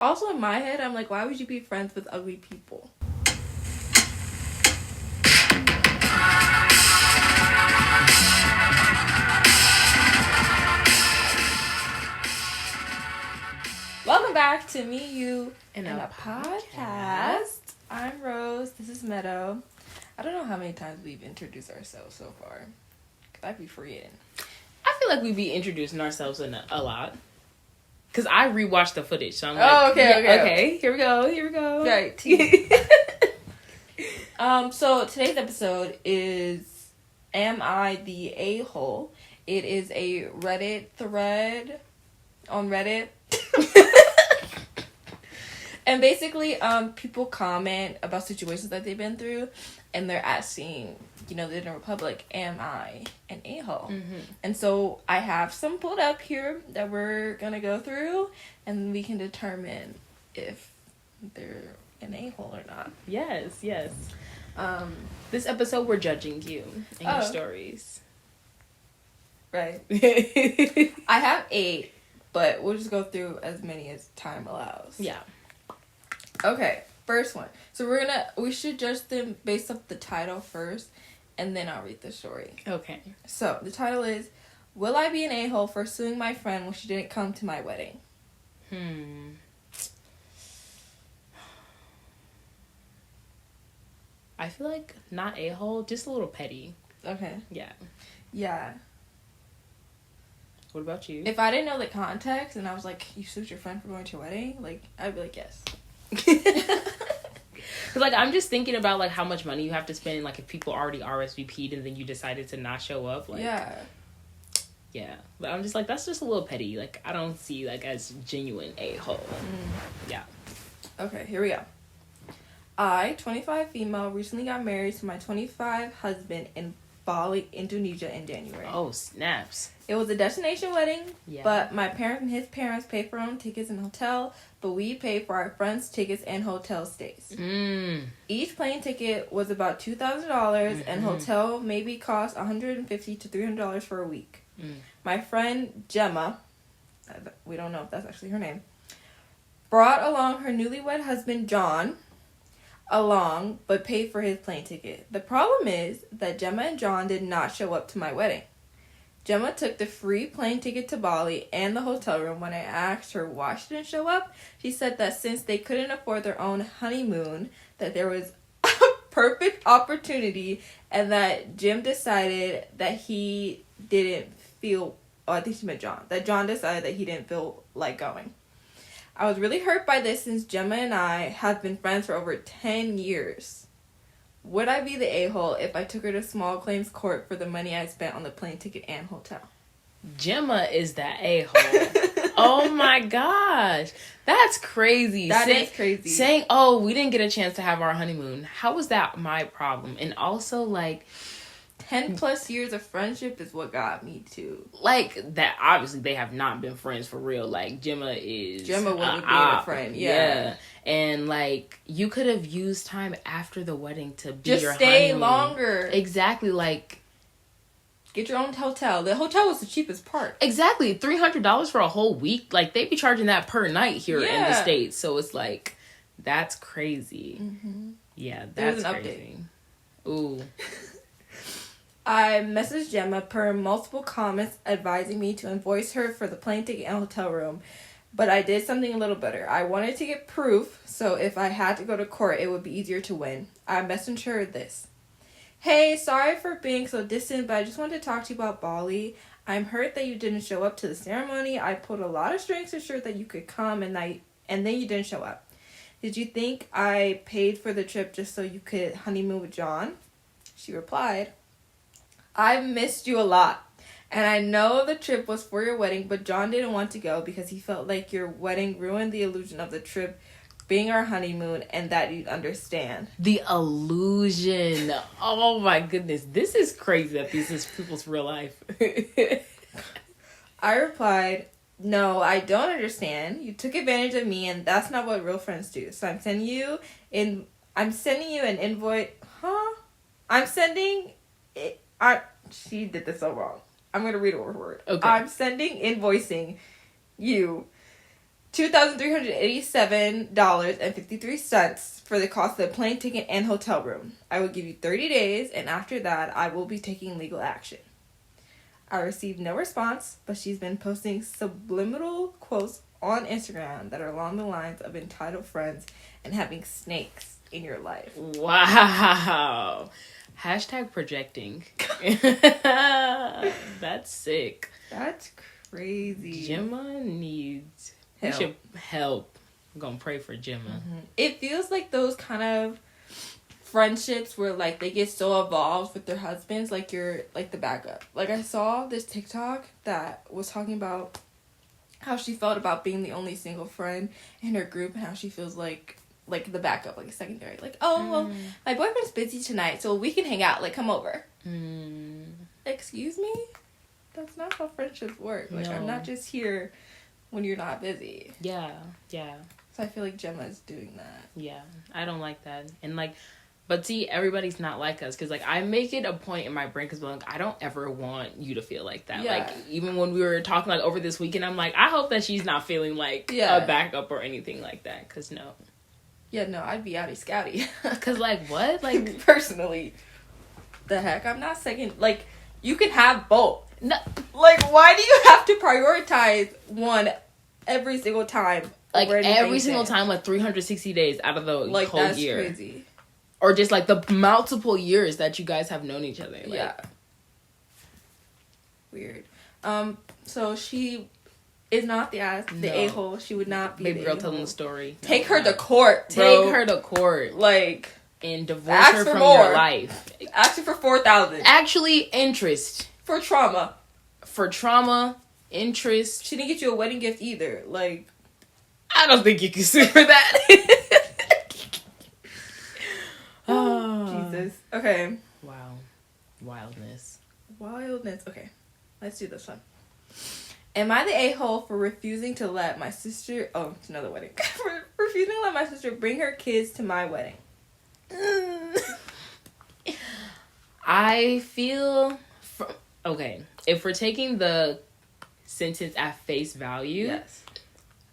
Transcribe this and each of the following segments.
Also, in my head, I'm like, why would you be friends with ugly people? Welcome back to Me, You, and a podcast. I'm Rose. This is Meadow. I don't know how many times we've introduced ourselves so far. Could I be forgetting? I feel like we be introducing ourselves a lot. Because I rewatched the footage, so I'm like... Okay, here we go. Right. So today's episode is Am I the A-hole? It is a Reddit thread on Reddit. And basically, people comment about situations that they've been through, and they're asking, the general public, am I an a-hole? Mm-hmm. And so I have some pulled up here that we're going to go through, and we can determine if they're an a-hole or not. Yes. This episode, we're judging you and your stories. Right. I have 8, but we'll just go through as many as time allows. Yeah. Okay, first one. So we should judge them based off the title first, and then I'll read the story. Okay. So, the title is, Will I be an a-hole for suing my friend when she didn't come to my wedding? I feel like not a-hole, just a little petty. Okay. Yeah. What about you? If I didn't know the context, and I was like, you sued your friend for going to your wedding? Like, I'd be like, yes. Cause I'm just thinking about how much money you have to spend, if people already RSVP'd and then you decided to not show up. Yeah, but I'm just that's just a little petty. I don't see as genuine a-hole. Yeah. Okay, here we go. I, 25 female, recently got married to my 25 husband in Bali, Indonesia in January. Oh, snaps. It was a destination wedding, but my parents and his parents paid for our own tickets and hotel, but we paid for our friends' tickets and hotel stays. Each plane ticket was about $2,000, and hotel maybe cost $150 to $300 for a week. My friend Gemma, we don't know if that's actually her name, brought along her newlywed husband John along, but paid for his plane ticket. The problem is that Gemma and John did not show up to my wedding. Gemma took the free plane ticket to Bali and the hotel room. When I asked her why she didn't show up, she said that since they couldn't afford their own honeymoon, that there was a perfect opportunity, and that Jim decided that he didn't feel, I think she meant John, that John decided that he didn't feel like going. I was really hurt by this since Gemma and I have been friends for over 10 years. Would I be the a-hole if I took her to small claims court for the money I spent on the plane ticket and hotel? Gemma is that a-hole. Oh my gosh. That's crazy. That is crazy. Saying, we didn't get a chance to have our honeymoon. How was that my problem? And also 10 plus years of friendship is what got me to. That, obviously, they have not been friends for real. Gemma wouldn't be a friend. Yeah. And, you could have used time after the wedding to be just your stay honeymoon. Longer. Exactly, get your own hotel. The hotel was the cheapest part. Exactly. $300 for a whole week. They be charging that per night here in the States. So, it's that's crazy. Mm-hmm. Yeah, that's crazy. Update. Ooh. I messaged Gemma per multiple comments advising me to invoice her for the plane ticket and hotel room, but I did something a little better. I wanted to get proof, so if I had to go to court, it would be easier to win. I messaged her this. Hey, sorry for being so distant, but I just wanted to talk to you about Bali. I'm hurt that you didn't show up to the ceremony. I pulled a lot of strings to ensure that you could come, and then you didn't show up. Did you think I paid for the trip just so you could honeymoon with John? She replied, I've missed you a lot, and I know the trip was for your wedding, but John didn't want to go because he felt like your wedding ruined the illusion of the trip being our honeymoon, and that you'd understand. The illusion. Oh my goodness. This is crazy that this is people's real life. I replied, no, I don't understand. You took advantage of me, and that's not what real friends do. So I'm sending you an invoice. She did this so wrong. I'm going to read it word for word. Okay. I'm invoicing you $2,387.53 for the cost of the plane ticket and hotel room. I will give you 30 days, and after that, I will be taking legal action. I received no response, but she's been posting subliminal quotes on Instagram that are along the lines of entitled friends and having snakes in your life. Wow. Hashtag projecting. That's sick. That's crazy. Gemma needs help. We should help. I'm gonna pray for Gemma. Mm-hmm. It feels like those kind of friendships where like they get so involved with their husbands, like you're like the backup. Like I saw this TikTok that was talking about how she felt about being the only single friend in her group and how she feels like the backup, like secondary. Like, oh, well, my boyfriend's busy tonight, so we can hang out. Like, come over. Excuse me? That's not how friendships work. Like, no. I'm not just here when you're not busy. Yeah. So I feel like Gemma's doing that. Yeah, I don't like that. And, like, but see, everybody's not like us. Because, like, I make it a point in my brain because, like, I don't ever want you to feel like that. Yeah. Like, even when we were talking, like, over this weekend, I'm like, I hope that she's not feeling like a backup or anything like that. Because, no. Yeah, no, I'd be outy scouty. Because, like, what? Like, personally, the heck? I'm not second. Like, you can have both. No. Like, why do you have to prioritize one every single time? Like, every single time, like, 360 days out of the like, whole that's year. Crazy. Or just, like, the multiple years that you guys have known each other. Like, yeah. Weird. So she is not the a-hole. She would not be baby the girl a-hole. telling the story. Take her to court, bro. Take her to court. Like, and divorce her from your life. Asking for $4,000. Actually, interest. For trauma. Interest. She didn't get you a wedding gift either. Like, I don't think you can sue for that. Oh, Jesus. Okay. Wow. Wildness. Okay. Let's do this one. Am I the a-hole for refusing to let my sister... Oh, it's another wedding. For refusing to let my sister bring her kids to my wedding? I feel... Okay. If we're taking the sentence at face value... Yes.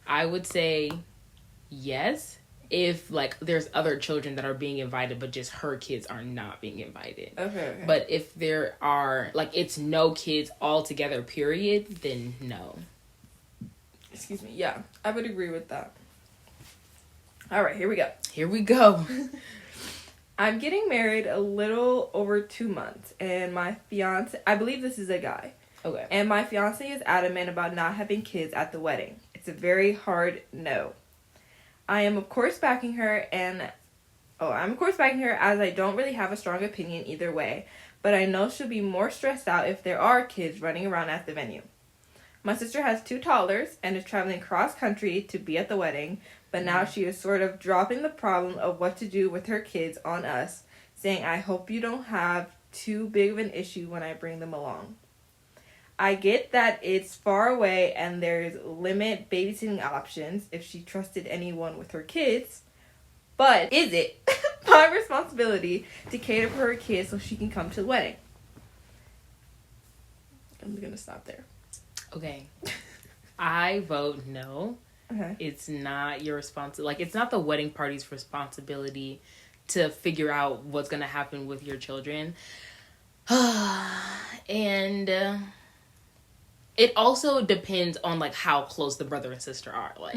I would say yes. If, like, there's other children that are being invited, but just her kids are not being invited. Okay. But if there are, like, it's no kids altogether, period, then no. Excuse me. Yeah, I would agree with that. All right, here we go. I'm getting married a little over 2 months, and my fiance, I believe this is a guy. Okay. And my fiance is adamant about not having kids at the wedding. It's a very hard no. I am, of course, backing her, as I don't really have a strong opinion either way, but I know she'll be more stressed out if there are kids running around at the venue. My sister has 2 toddlers and is traveling cross-country to be at the wedding, but now she is sort of dropping the problem of what to do with her kids on us, saying, I hope you don't have too big of an issue when I bring them along. I get that it's far away and there's limited babysitting options if she trusted anyone with her kids, but is it my responsibility to cater for her kids so she can come to the wedding? I'm gonna stop there. Okay. I vote no. Okay. It's not your responsibility. Like, it's not the wedding party's responsibility to figure out what's gonna happen with your children. And... it also depends on, like, how close the brother and sister are. Like,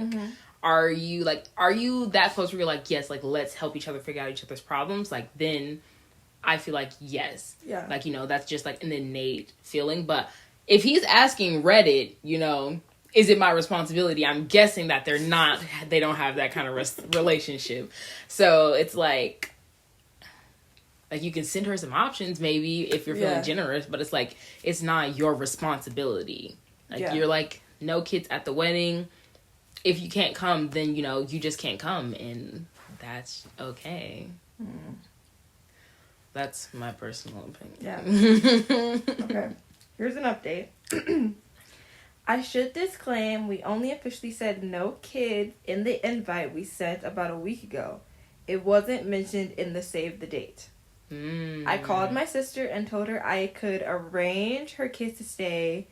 are you that close where you're like, yes, like, let's help each other figure out each other's problems? Like, then I feel like, yes. Yeah. Like, you know, that's just, like, an innate feeling. But if he's asking Reddit, you know, is it my responsibility? I'm guessing that they don't have that kind of relationship. So it's like you can send her some options maybe if you're feeling generous, but it's like, it's not your responsibility. Like, you're like, no kids at the wedding. If you can't come, then, you know, you just can't come, and that's okay. That's my personal opinion. Yeah. Okay. Here's an update. I should disclaim we only officially said no kids in the invite we sent about a week ago. It wasn't mentioned in the save the date. I called my sister and told her I could arrange her kids to stay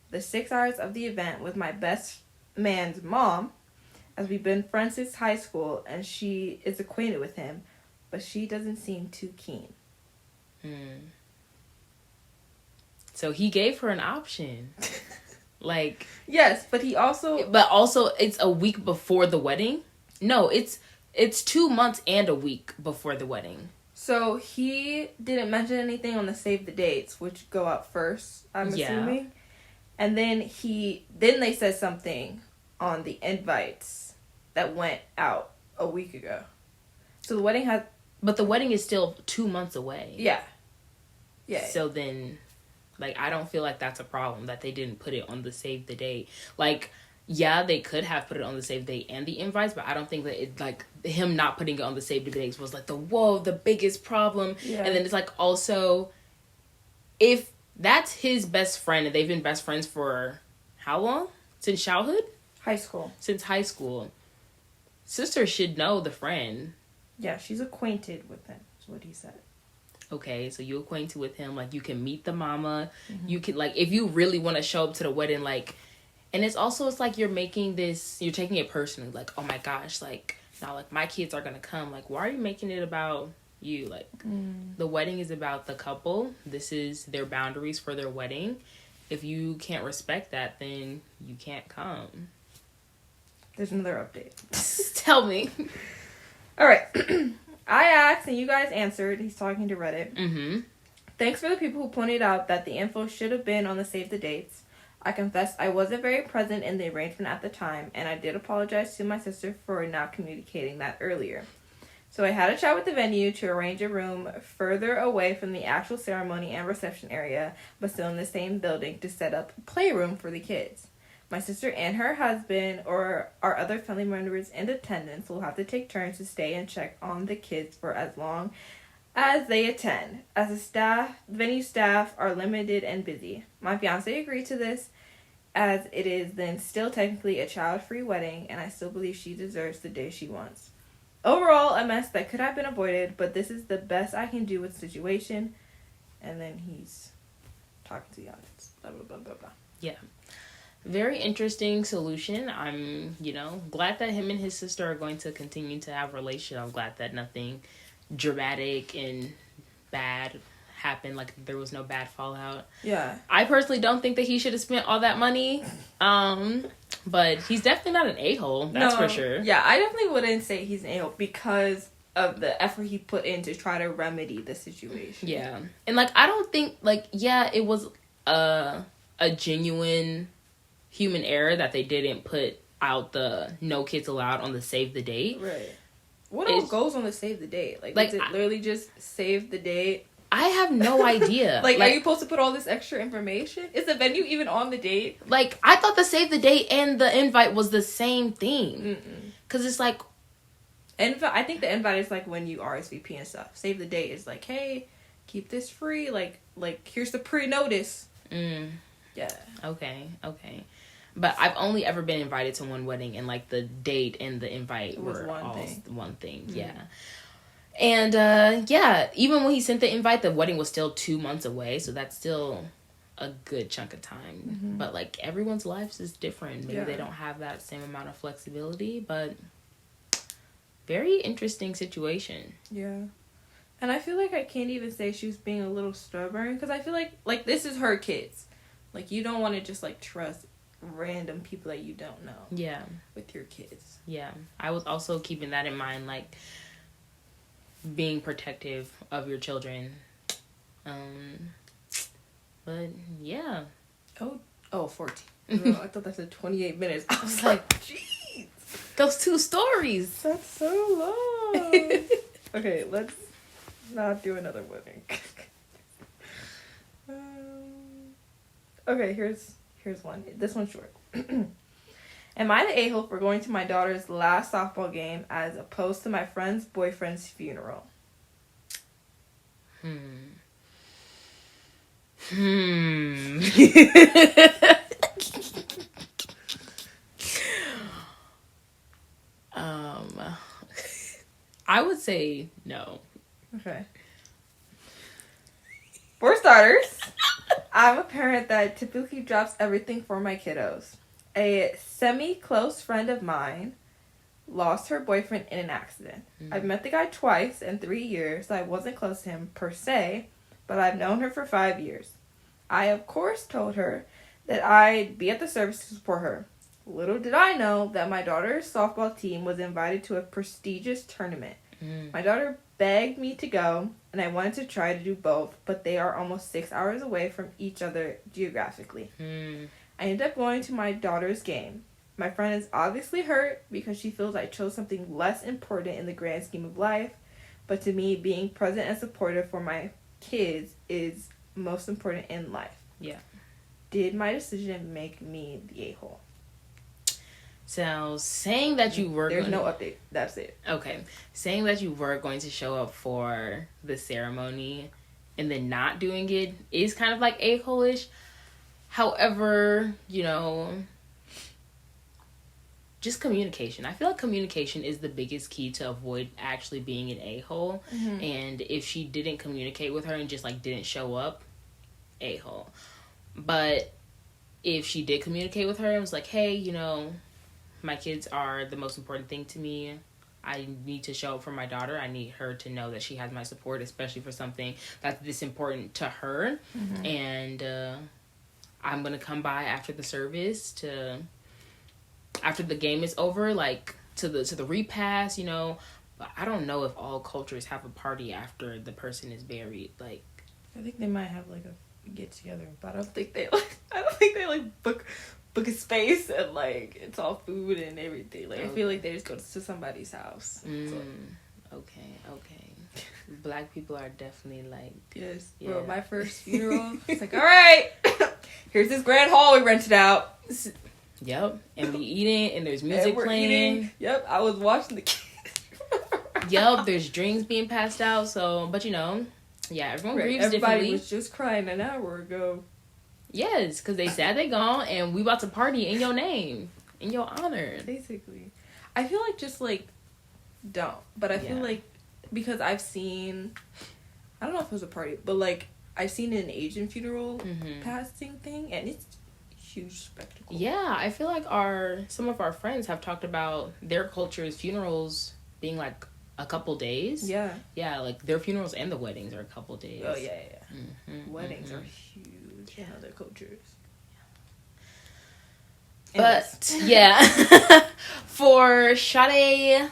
the 6 hours of the event with my best man's mom, as we've been friends since high school, and she is acquainted with him, but she doesn't seem too keen. So he gave her an option. Like... Yes, but he also... But also, it's a week before the wedding? No, it's 2 months and a week before the wedding. So he didn't mention anything on the save the dates, which go out first, I'm assuming. And then they said something on the invites that went out a week ago. So the wedding has... But the wedding is still 2 months away. Yeah. So then, like, I don't feel like that's a problem that they didn't put it on the save the date. Like, yeah, they could have put it on the save date and the invites, but I don't think that it, like, him not putting it on the save the dates was like the biggest problem. Yeah. And then it's like, also, if that's his best friend and they've been best friends for how long? Since childhood? High school. Since high school. Sister should know the friend. Yeah, she's acquainted with him, is what he said. Okay, so you acquainted with him, like, you can meet the mama. You can, like, if you really want to show up to the wedding, like, and it's like you're taking it personally, like, oh my gosh, like, now, like, my kids are gonna come, like, why are you making it about you? Like, the wedding is about the couple. This is their boundaries for their wedding. If you can't respect that, then you can't come. There's another update. Tell me. All right. I asked and you guys answered. He's talking to Reddit. Thanks for the people who pointed out that the info should have been on the save the dates. I confess I wasn't very present in the arrangement at the time, and I did apologize to my sister for not communicating that earlier. So I had a chat with the venue to arrange a room further away from the actual ceremony and reception area, but still in the same building to set up a playroom for the kids. My sister and her husband or our other family members in attendance will have to take turns to stay and check on the kids for as long as they attend, as the venue staff are limited and busy. My fiance agreed to this, as it is then still technically a child-free wedding, and I still believe she deserves the day she wants. Overall, a mess that could have been avoided, but this is the best I can do with the situation. And then he's talking to the audience. Blah, blah, blah, blah, blah. Yeah. Very interesting solution. I'm, glad that him and his sister are going to continue to have a relationship. I'm glad that nothing dramatic and bad happened. Like, there was no bad fallout. Yeah. I personally don't think that he should have spent all that money. But he's definitely not an a-hole. That's for sure. Yeah, I definitely wouldn't say he's an a-hole because of the effort he put in to try to remedy the situation. Yeah. And, like, I don't think, like, yeah, it was a genuine human error that they didn't put out the no kids allowed on the save the date. Right. What else goes on the save the date? Like is it literally just save the date? I have no idea. like, are you supposed to put all this extra information? Is the venue even on the date? Like, I thought the save the date and the invite was the same thing. Because it's like... I think the invite is like when you RSVP and stuff. Save the date is like, hey, keep this free. Like here's the pre-notice. Yeah. Okay. But I've only ever been invited to one wedding, and, like, the date and the invite were one thing. Yeah. And, even when he sent the invite, the wedding was still 2 months away, so that's still a good chunk of time. But, like, everyone's lives is different. Maybe they don't have that same amount of flexibility, but very interesting situation. Yeah. And I feel like I can't even say she was being a little stubborn, because I feel like, this is her kids. Like, you don't want to just, like, trust random people that you don't know. Yeah. With your kids. Yeah. I was also keeping that in mind, like, being protective of your children. But, yeah. Oh, 14. Girl, I thought that said 28 minutes. I was like, jeez. Those 2 stories. That's so long. Okay, let's not do another wedding. Okay, here's one. This one's short. Am I the a-hole for going to my daughter's last softball game as opposed to my friend's boyfriend's funeral? I would say no. Okay. For starters, I'm a parent that typically drops everything for my kiddos. A semi-close friend of mine lost her boyfriend in an accident. I've met the guy twice in 3 years, so I wasn't close to him per se, but I've known her for 5 years. I, of course, told her that I'd be at the service to support her. Little did I know that my daughter's softball team was invited to a prestigious tournament. My daughter begged me to go, and I wanted to try to do both, but they are almost 6 hours away from each other geographically. I ended up going to my daughter's game. My friend is obviously hurt because she feels I chose something less important in the grand scheme of life, but to me, being present and supportive for my kids is most important in life. Yeah. Did my decision make me the a-hole? So, saying that you were... There's no update. That's it. Okay. Saying that you were going to show up for the ceremony and then not doing it is kind of like a-hole-ish. However, you know, just communication. I feel like communication is the biggest key to avoid actually being an a-hole. And if she didn't communicate with her and just, like, didn't show up, a-hole. But if she did communicate with her and was like, hey, you know... my kids are the most important thing to me. I need to show up for my daughter. I need her to know that she has my support, especially for something that's this important to her. And I'm going to come by after the service after the game is over, like to the repast, you know. But I don't know if all cultures have a party after the person is buried. Like, I think they might have like a get together, but I don't think they book a space and like it's all food and everything. Like I feel like they just go to somebody's house. Okay. Black people are definitely like, yes, yeah. Bro. My first funeral, it's like, all right, here's this grand hall we rented out. Yep, and we eating and there's music playing. Eating. Yep, I was watching the kids. Yep, there's drinks being passed out. So, but you know, yeah, everyone grieves differently. Everybody was just crying an hour ago. Yes, because they said they gone, and we about to party in your name, in your honor. Basically. I feel like just, like, don't. But I feel like, because I've seen, I don't know if it was a party, but, like, I've seen an Asian funeral passing thing, and it's a huge spectacle. Yeah, I feel like some of our friends have talked about their culture's funerals being, like, a couple days. Yeah. Yeah, like, their funerals and the weddings are a couple days. Oh, yeah. Weddings are huge. In other cultures. But yeah. For Sade,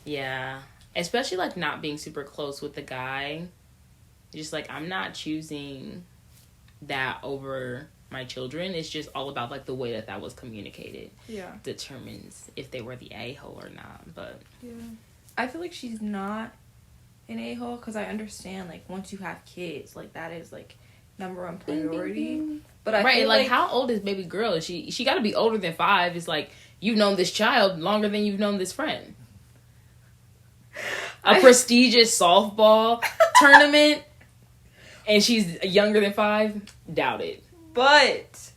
yeah. Especially like not being super close with the guy. Just like I'm not choosing that over my children. It's just all about like the way that was communicated. Yeah. Determines if they were the a-hole or not. But yeah. I feel like she's not an a-hole because I understand like once you have kids, like that is like number one priority. Ding, ding, ding. But I feel like how old is baby girl? She got to be older than 5. It's like you've known this child longer than you've known this friend. A prestigious softball tournament, and she's younger than 5. Doubt it. But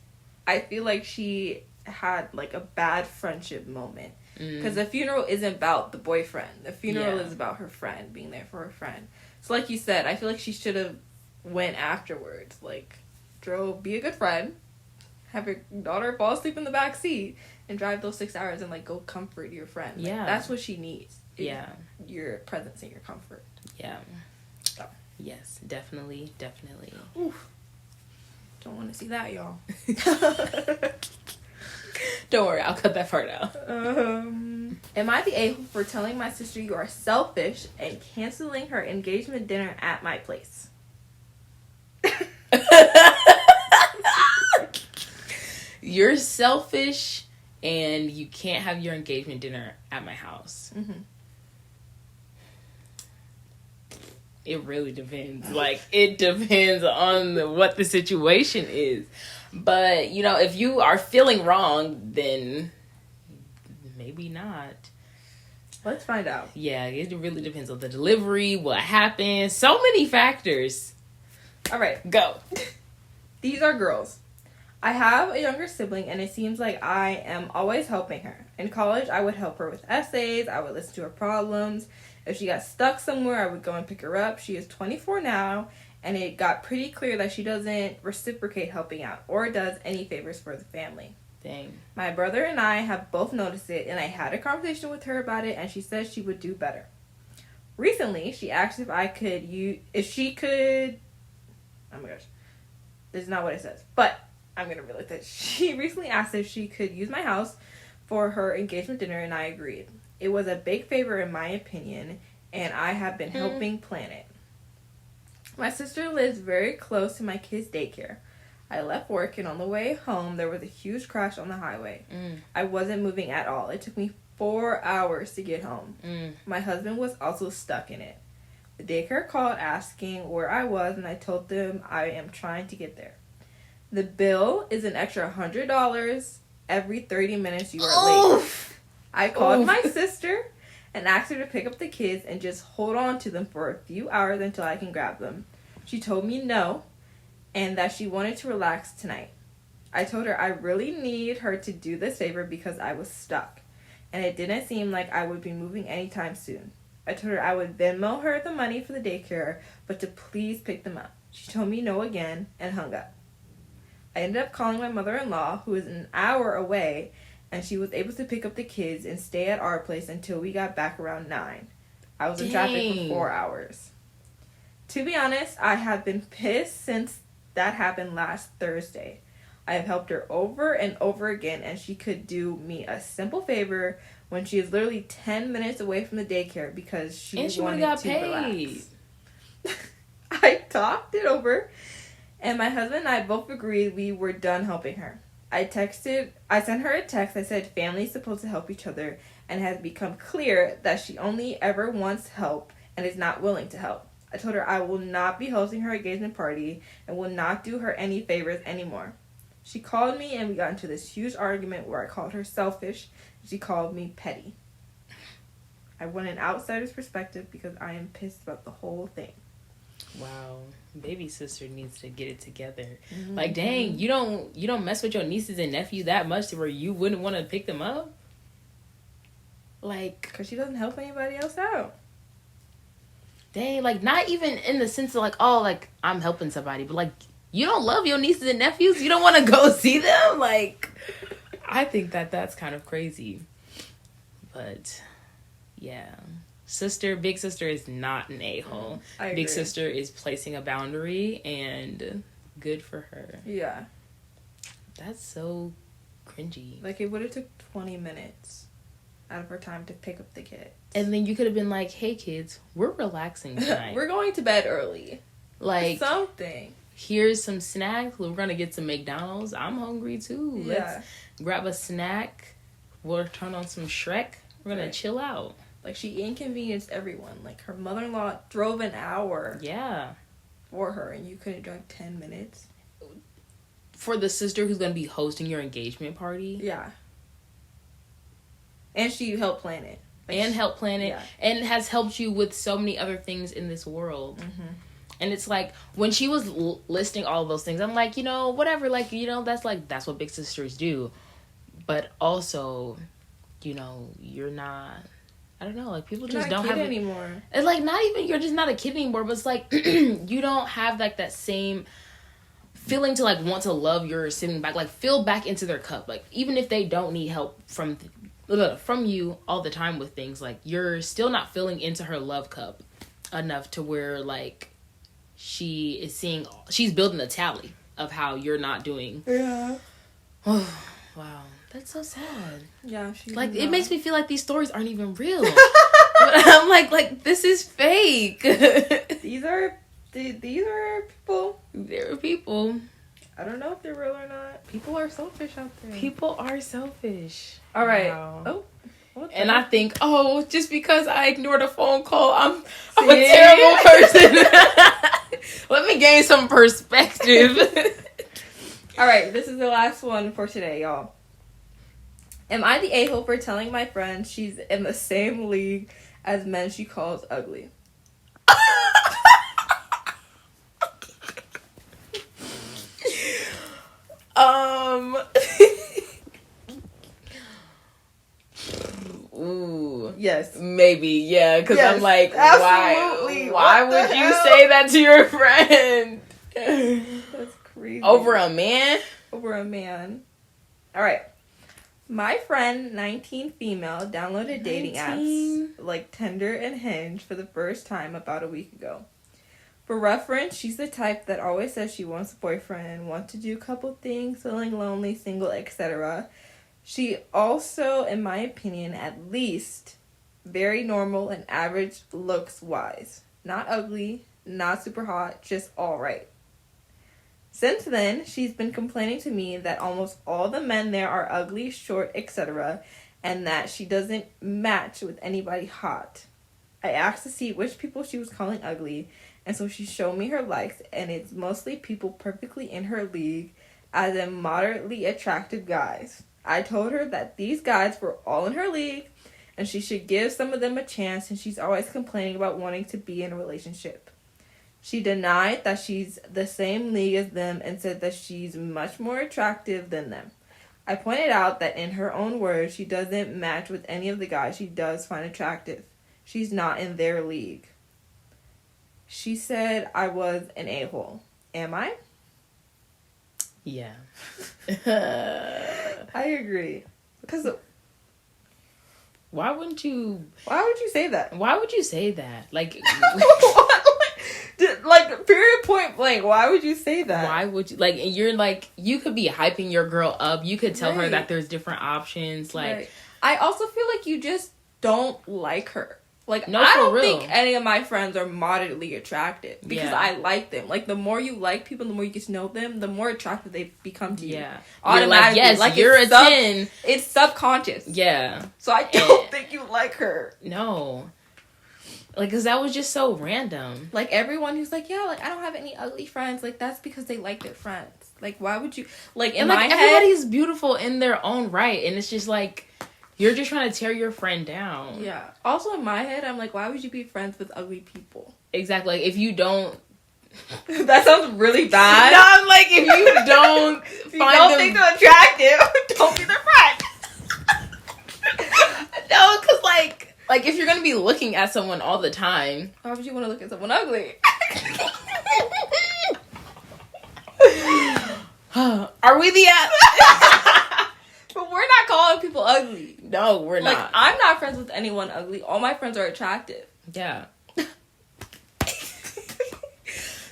I feel like she had like a bad friendship moment because the funeral isn't about the boyfriend. The funeral is about her friend, being there for her friend. So like you said, I feel like she should have went afterwards, like be a good friend, have your daughter fall asleep in the back seat and drive those 6 hours and like go comfort your friend. Like, that's what she needs. Your presence and your comfort. So. Yes, definitely. Oof. Don't want to see that, y'all. Don't worry, I'll cut that part out. Am I the a-hole for telling my sister you are selfish and canceling her engagement dinner at my place? You're selfish and you can't have your engagement dinner at my house. It really depends. Like, it depends on what the situation is. But, you know, if you are feeling wrong, then maybe not. Let's find out. Yeah, it really depends on the delivery, what happened. So many factors. All right. Go. These are girls. I have a younger sibling, and it seems like I am always helping her. In college, I would help her with essays. I would listen to her problems. If she got stuck somewhere, I would go and pick her up. She is 24 now, and it got pretty clear that she doesn't reciprocate helping out or does any favors for the family. Dang. My brother and I have both noticed it, and I had a conversation with her about it, and she said she would do better. Recently, she asked if she could. Oh my gosh, this is not what it says, but I'm gonna read it. She recently asked if she could use my house for her engagement dinner, and I agreed. It was a big favor in my opinion, and I have been helping plan it. My sister lives very close to my kids' daycare. I left work, and on the way home, there was a huge crash on the highway. I wasn't moving at all. It took me 4 hours to get home. My husband was also stuck in it. The daycare called asking where I was, and I told them I am trying to get there. The bill is an extra $100 every 30 minutes you are late. I called my sister and asked her to pick up the kids and just hold on to them for a few hours until I can grab them. She told me no, and that she wanted to relax tonight. I told her I really need her to do this favor because I was stuck, and it didn't seem like I would be moving anytime soon. I told her I would Venmo her the money for the daycare, but to please pick them up. She told me no again and hung up. I ended up calling my mother-in-law, who is an hour away, and she was able to pick up the kids and stay at our place until we got back around 9. I was in traffic for 4 hours. To be honest, I have been pissed since that happened last Thursday. I have helped her over and over again, and she could do me a simple favor when she is literally 10 minutes away from the daycare because she wanted to relax. I talked it over, and my husband and I both agreed we were done helping her. I sent her a text that said family is supposed to help each other, and it has become clear that she only ever wants help and is not willing to help. I told her I will not be hosting her engagement party and will not do her any favors anymore. She called me and we got into this huge argument where I called her selfish and she called me petty. I want an outsider's perspective because I am pissed about the whole thing. Wow. Baby sister needs to get it together. Like, dang, you don't mess with your nieces and nephews that much to where you wouldn't want to pick them up? Like, because she doesn't help anybody else out. Dang, like, not even in the sense of, like, oh, like, I'm helping somebody. But, like, you don't love your nieces and nephews? You don't want to go see them? Like, I think that's kind of crazy. But, yeah. Big sister is not an a-hole. Big sister is placing a boundary, and good for her. Yeah. That's so cringy. Like, it would have took 20 minutes out of her time to pick up the kids. And then you could have been like, hey, kids, we're relaxing tonight. We're going to bed early. Like, something. Here's some snacks. We're going to get some McDonald's. I'm hungry, too. Yeah. Let's grab a snack. We'll turn on some Shrek. We're going to chill out. Like, she inconvenienced everyone. Like, her mother-in-law drove an hour. Yeah. For her, and you couldn't drive 10 minutes. For the sister who's going to be hosting your engagement party? Yeah. And she helped plan it. Like, and has helped you with so many other things in this world. Mm-hmm. And it's like, when she was listing all of those things, I'm like, whatever, like, that's what big sisters do. But also, you're not, I don't know, like, people just don't have anymore. It's like, not even, you're just not a kid anymore, but it's like, you don't have, like, that same feeling to, like, want to love your sibling back, like, fill back into their cup. Like, even if they don't need help from you all the time with things, like, you're still not filling into her love cup enough to where, like, she's building a tally of how you're not doing. Yeah. Oh, wow. That's so sad. Yeah. Like, it makes me feel like these stories aren't even real. But I'm like, this is fake. These are people. They're people. I don't know if they're real or not. People are selfish out there. People are selfish. All right. Wow. Oh. And I think, just because I ignored a phone call, I'm a terrible person. Let me gain some perspective. All right, this is the last one for today, y'all. Am I the a-hole for telling my friend she's in the same league as men she calls ugly? Ooh. Yes. Maybe, yeah, because I'm like, absolutely. Why would you say that to your friend? That's crazy. Over a man? Over a man. All right. My friend, 19 female, downloaded dating apps like Tinder and Hinge for the first time about a week ago. For reference, she's the type that always says she wants a boyfriend, wants to do a couple things, feeling lonely, single, etc. She also, in my opinion, at least, very normal and average looks-wise. Not ugly, not super hot, just alright. Since then, she's been complaining to me that almost all the men there are ugly, short, etc., and that she doesn't match with anybody hot. I asked to see which people she was calling ugly, and so she showed me her likes, and it's mostly people perfectly in her league, as in moderately attractive guys. I told her that these guys were all in her league, and she should give some of them a chance, and she's always complaining about wanting to be in a relationship. She denied that she's the same league as them and said that she's much more attractive than them. I pointed out that in her own words, she doesn't match with any of the guys she does find attractive. She's not in their league. She said I was an a-hole. Am I? Yeah. I agree. Because why would you say that? Why would you say that? Like, like, period, point blank. Why would you say that? Why would you, like, and you're like, you could be hyping your girl up. You could tell her that there's different options. Like, I also feel like you just don't like her. Like, no, I don't for real. think any of my friends are moderately attractive because I like them. Like, the more you like people, the more you get to know them, the more attractive they become to you. Yeah. Automatically. You're like, yes, you're a 10. It's subconscious. Yeah. So I don't think you like her. No. Like, because that was just so random. Like, everyone who's like, yeah, like, I don't have any ugly friends. Like, that's because they like their friends. Like, why would you... Like, in my head... everybody's beautiful in their own right. And it's just like... You're just trying to tear your friend down. Yeah. Also, in my head, I'm like, why would you be friends with ugly people? Exactly. Like, if you don't... That sounds really bad. No, I'm like, if you don't if you don't think they're attractive, don't be their friend. No, because, like, if you're going to be looking at someone all the time... Why would you want to look at someone ugly? Are we the... But we're not calling people ugly. No, we're not. Like, I'm not friends with anyone ugly. All my friends are attractive. Yeah.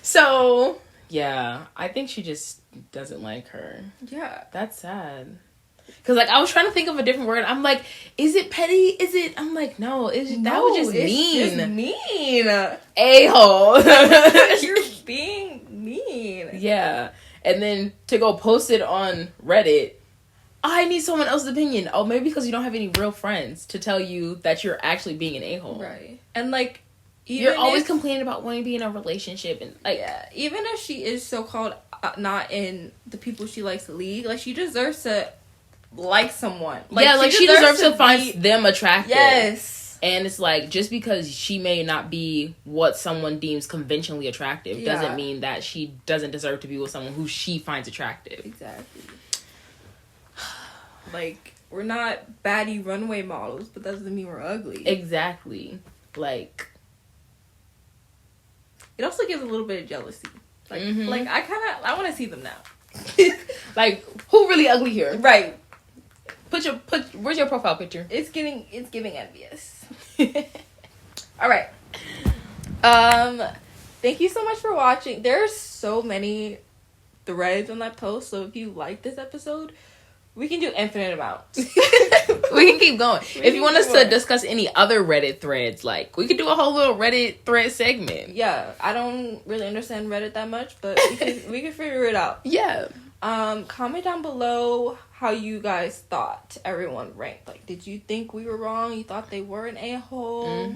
So, yeah. I think she just doesn't like her. Yeah. That's sad. Because, like, I was trying to think of a different word. I'm like, is it petty? Is it... I'm like, no. That was just mean. Just mean. A-hole. You're being mean. Yeah. And then to go post it on Reddit... I need someone else's opinion. Oh, maybe because you don't have any real friends to tell you that you're actually being an a-hole. Right. And, like, you're always complaining about wanting to be in a relationship. And, like, yeah, even if she is so-called not in the people she likes league, like, she deserves to like someone. Like, yeah, like, she deserves to find them attractive. Yes. And it's like, just because she may not be what someone deems conventionally attractive doesn't mean that she doesn't deserve to be with someone who she finds attractive. Exactly. Like, we're not baddie runway models, but that doesn't mean we're ugly. Exactly. Like, it also gives a little bit of jealousy. Like, like I want to see them now. Like, who really ugly here? Right. Where's your profile picture? It's giving envious. All right. Thank you so much for watching. There's so many threads on that post, so if you like this episode, we can do infinite amounts. We can keep going. If you want us to discuss any other Reddit threads, like, we could do a whole little Reddit thread segment. Yeah, I don't really understand Reddit that much, but we can figure it out. Yeah. Comment down below how you guys thought everyone ranked. Like, did you think we were wrong? You thought they were an a-hole?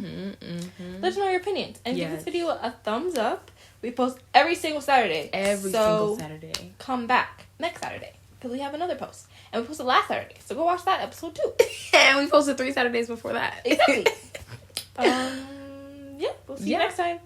Let us know your opinions. And give this video a thumbs up. We post every single Saturday. Every single Saturday. Come back next Saturday, because we have another post. And we posted last Saturday, so go watch that episode too. And we posted 3 Saturdays before that. Exactly. Yeah, we'll see you next time.